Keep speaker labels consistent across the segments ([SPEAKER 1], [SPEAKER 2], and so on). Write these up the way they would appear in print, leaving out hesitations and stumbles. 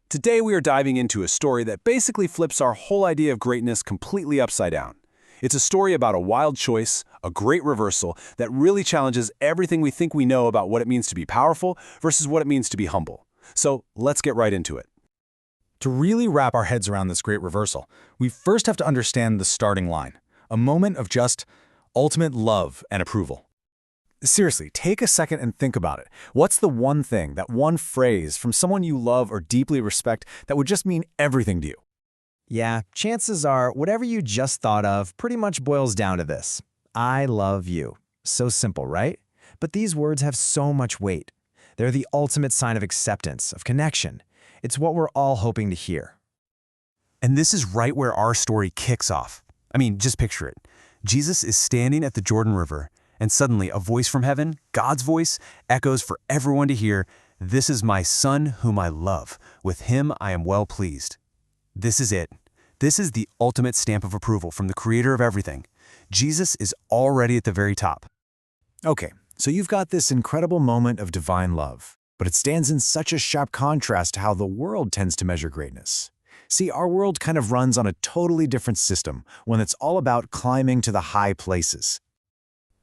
[SPEAKER 1] Today we are diving into a story that basically flips our whole idea of greatness completely upside down. It's a story about a wild choice, a great reversal that really challenges everything we think we know about what it means to be powerful versus what it means to be humble. So let's get right into it.
[SPEAKER 2] To really wrap our heads around this great reversal, we first have to understand the starting line, a moment of just ultimate love and approval. Seriously, take a second and think about it. What's the one thing, that one phrase from someone you love or deeply respect that would just mean everything to you?
[SPEAKER 3] Yeah, chances are whatever you just thought of pretty much boils down to this. I love you. So simple, right? But these words have so much weight. They're the ultimate sign of acceptance, of connection. It's what we're all hoping to hear.
[SPEAKER 1] And this is right where our story kicks off. I mean, just picture it. Jesus is standing at the Jordan River, and suddenly a voice from heaven, God's voice, echoes for everyone to hear, "This is my Son whom I love. With him I am well pleased." This is it. This is the ultimate stamp of approval from the Creator of everything. Jesus is already at the very top.
[SPEAKER 2] Okay, so you've got this incredible moment of divine love, but it stands in such a sharp contrast to how the world tends to measure greatness. See, our world kind of runs on a totally different system, one that's all about climbing to the high places.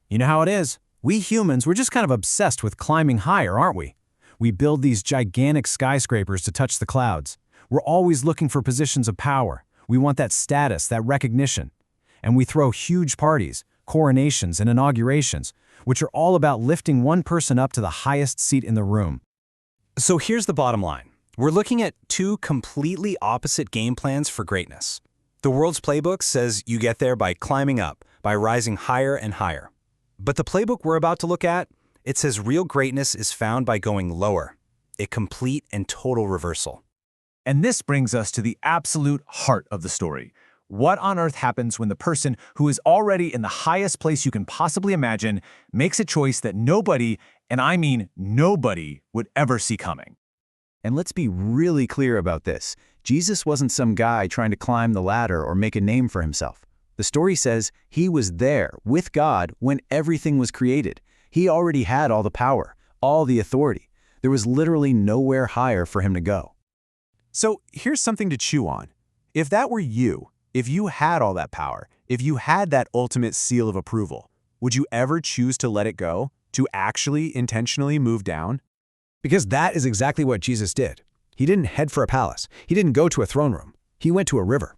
[SPEAKER 4] You know how it is. We humans, we're just kind of obsessed with climbing higher, aren't we? We build these gigantic skyscrapers to touch the clouds. We're always looking for positions of power. We want that status, that recognition. And we throw huge parties, coronations, and inaugurations, which are all about lifting one person up to the highest seat in the room.
[SPEAKER 1] So here's the bottom line. We're looking at two completely opposite game plans for greatness. The world's playbook says you get there by climbing up, by rising higher and higher. But the playbook we're about to look at, it says real greatness is found by going lower, a complete and total reversal.
[SPEAKER 5] And this brings us to the absolute heart of the story. What on earth happens when the person who is already in the highest place you can possibly imagine makes a choice that nobody, and I mean nobody, would ever see coming?
[SPEAKER 2] And let's be really clear about this. Jesus wasn't some guy trying to climb the ladder or make a name for himself. The story says he was there with God when everything was created. He already had all the power, all the authority. There was literally nowhere higher for him to go.
[SPEAKER 6] So here's something to chew on. If that were you, if you had all that power, if you had that ultimate seal of approval, would you ever choose to let it go, to actually intentionally move down?
[SPEAKER 2] Because that is exactly what Jesus did. He didn't head for a palace. He didn't go to a throne room. He went to a river.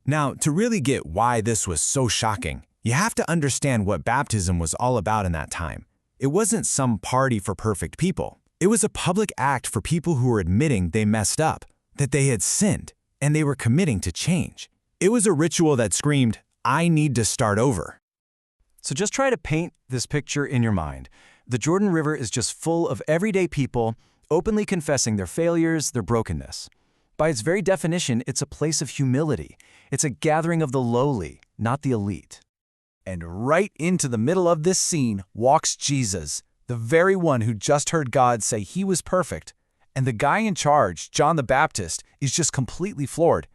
[SPEAKER 3] Now, to really get why this was so shocking, you have to understand what baptism was all about in that time. It wasn't some party for perfect people. It was a public act for people who were admitting they messed up, that they had sinned, and they were committing to change. It was a ritual that screamed, "I need to start over."
[SPEAKER 1] So just try to paint this picture in your mind. The Jordan River is just full of everyday people openly confessing their failures, their brokenness. By its very definition, it's a place of humility. It's a gathering of the lowly, not the elite. And right into the middle of this scene walks Jesus, the very one who just heard God say he was perfect. And the guy in charge, John the Baptist, is just completely floored.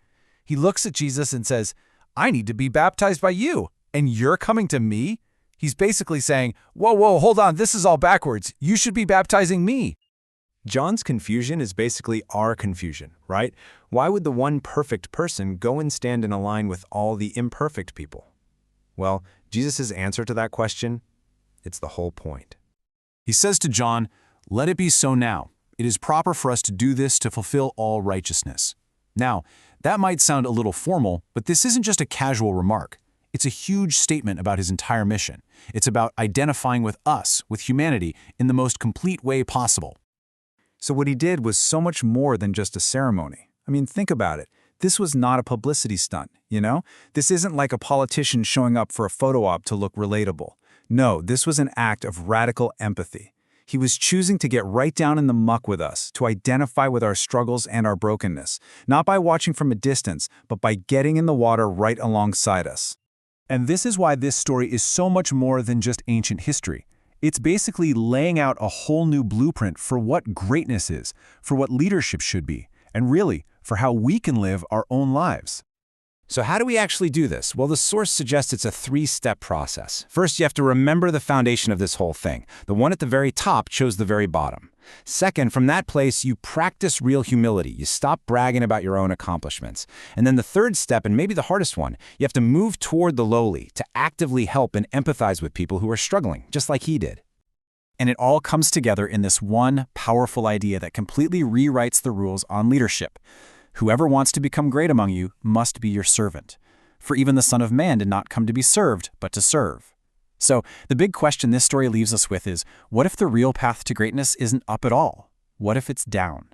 [SPEAKER 1] He looks at Jesus and says, "I need to be baptized by you, and you're coming to me?" He's basically saying, whoa, hold on, this is all backwards. You should be baptizing me.
[SPEAKER 6] John's confusion is basically our confusion, right? Why would the one perfect person go and stand in a line with all the imperfect people? Well, Jesus' answer to that question, it's the whole point.
[SPEAKER 1] He says to John, "Let it be so now. It is proper for us to do this to fulfill all righteousness." Now, that might sound a little formal, but this isn't just a casual remark. It's a huge statement about his entire mission. It's about identifying with us, with humanity, in the most complete way possible.
[SPEAKER 2] So what he did was so much more than just a ceremony. I mean, think about it. This was not a publicity stunt, you know? This isn't like a politician showing up for a photo op to look relatable. No, this was an act of radical empathy. He was choosing to get right down in the muck with us, to identify with our struggles and our brokenness, not by watching from a distance, but by getting in the water right alongside us.
[SPEAKER 1] And this is why this story is so much more than just ancient history. It's basically laying out a whole new blueprint for what greatness is, for what leadership should be, and really, for how we can live our own lives.
[SPEAKER 6] So how do we actually do this? Well, the source suggests it's a three-step process. First, you have to remember the foundation of this whole thing. The one at the very top chose the very bottom.
[SPEAKER 3] Second, from that place, you practice real humility. You stop bragging about your own accomplishments. And then the third step, and maybe the hardest one, you have to move toward the lowly, to actively help and empathize with people who are struggling, just like he did.
[SPEAKER 1] And it all comes together in this one powerful idea that completely rewrites the rules on leadership. Whoever wants to become great among you must be your servant. For even the Son of Man did not come to be served, but to serve. So, the big question this story leaves us with is, what if the real path to greatness isn't up at all? What if it's down?